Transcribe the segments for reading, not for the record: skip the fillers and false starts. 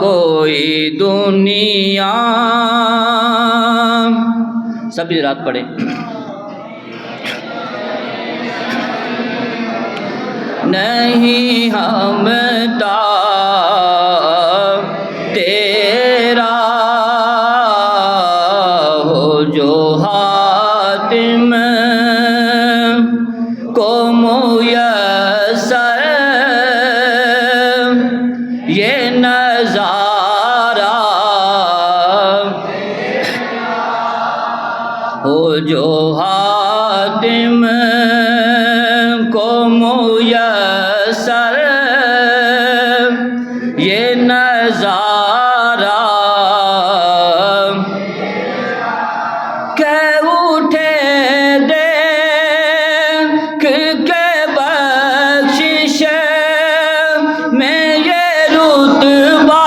कोई दुनिया। सभी रात पढ़े। नहीं हमता तेरा हो जो हातिम को मुयस्सर ये नज़ारा हो जो हातिम को मुयस्सर ये नज़ारा के उठे देख के बख्शिश में ये रुतबा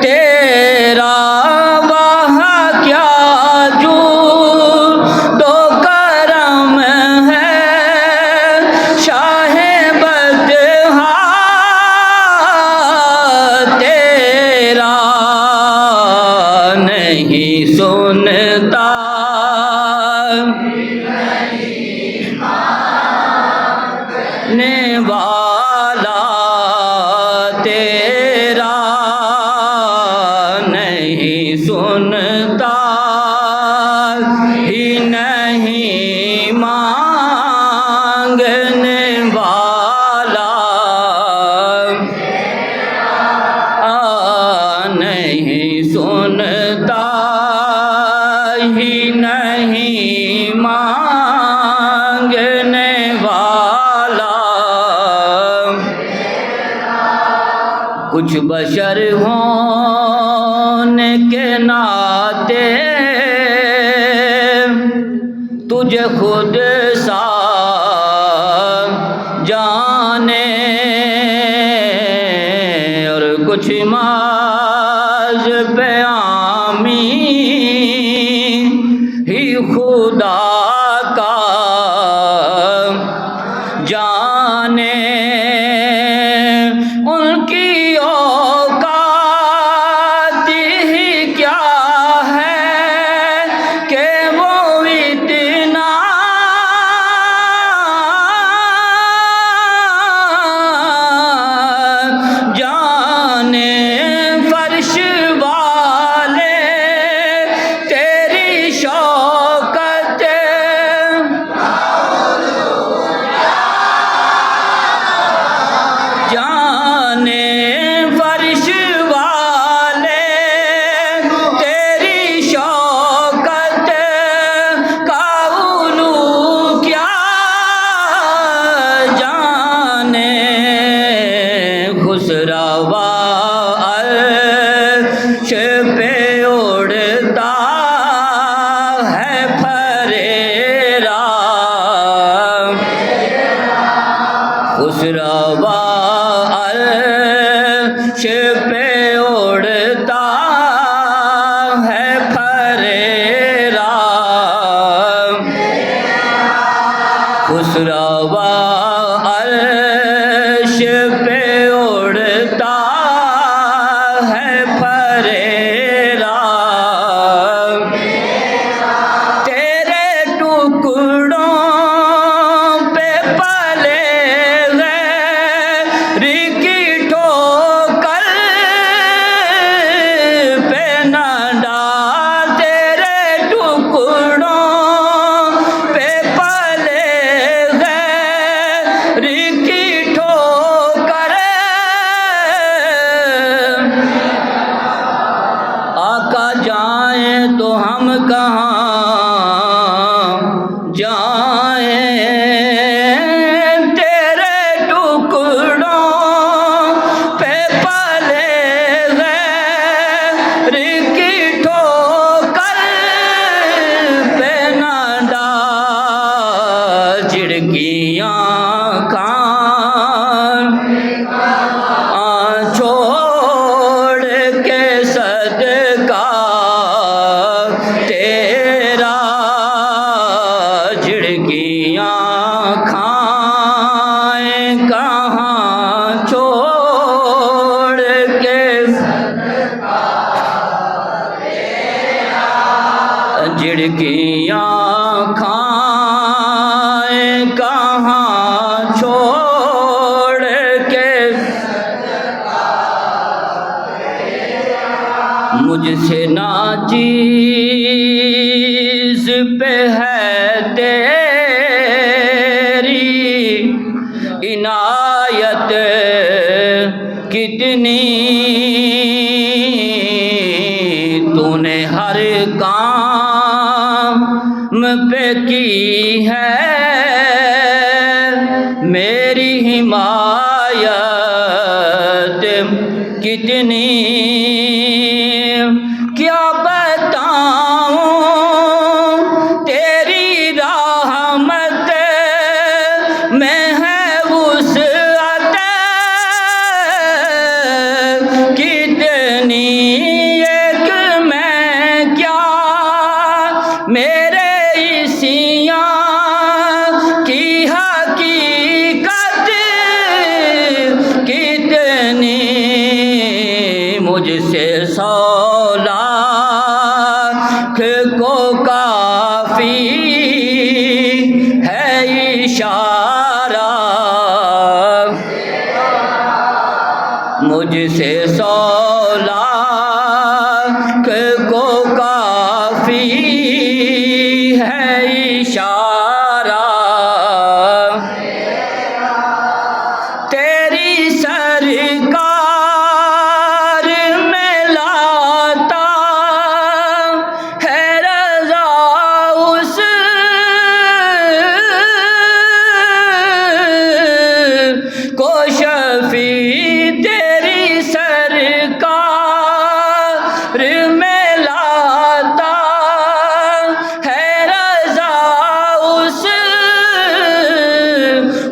तेरा वहाँ क्या जो दो करम है शाहे बदहा तेरा नहीं सुनता ने वाला तेरा नहीं सुनता ही नहीं मांगने वाला नहीं सुनता ही नहीं मांगने वाला कुछ बशर होने के नाते तुझे खुद सा जाने और कुछ माज पे आमी ही खुदा का जाने उनकी औकात ही क्या है कि वो इतना जाने फर्श वाले तेरी शौकत जाने फर्श वाले तेरी शौकत का उलू क्या जाने खुसरवा अर्श पे उड़ता है फरेरा खुसरवा अर्श पे उड़ता है फरेरा खुसरवा अर्श पे उड़ता है फरेरा तेरे टुकड़ों पे पले गैर की ठोकर पे न डाल तेरे टुकड़ों पे पले गैर की ठोकर आका जाए तो हम कहाँ जाएं तेरे टुकड़ों पे पले गैर की ठोकर पे न डाल झिड़कियाँ कान छोड़ के सदका तेरा झिड़कियाँ खां जहां छोड़ के मुझसे नाचीज पे है तेरी इनायत कितनी, तूने हर काम पे की है मेरी हिमायत कितनी। क्या बताऊं तेरी रहमत में है वुसअत कितनी, एक मैं क्या मेरे इसियां की हकीकत कितनी। मुझसे 100 लाख को काफी है इशारा, मुझसे 100 लाख को काफी है इशारा। तेरी सरकार में लाता है रज़ा उस को शफी, तेरी सरकार में लाता है रज़ा उस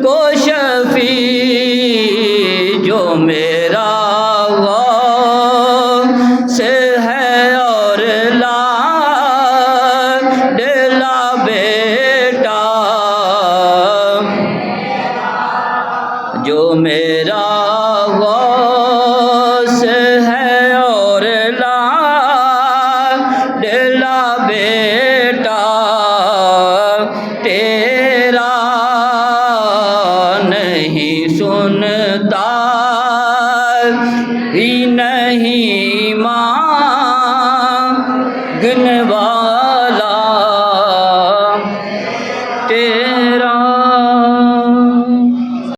को शफी, जो मेरा से है और लाडला बेटा, जो मेरा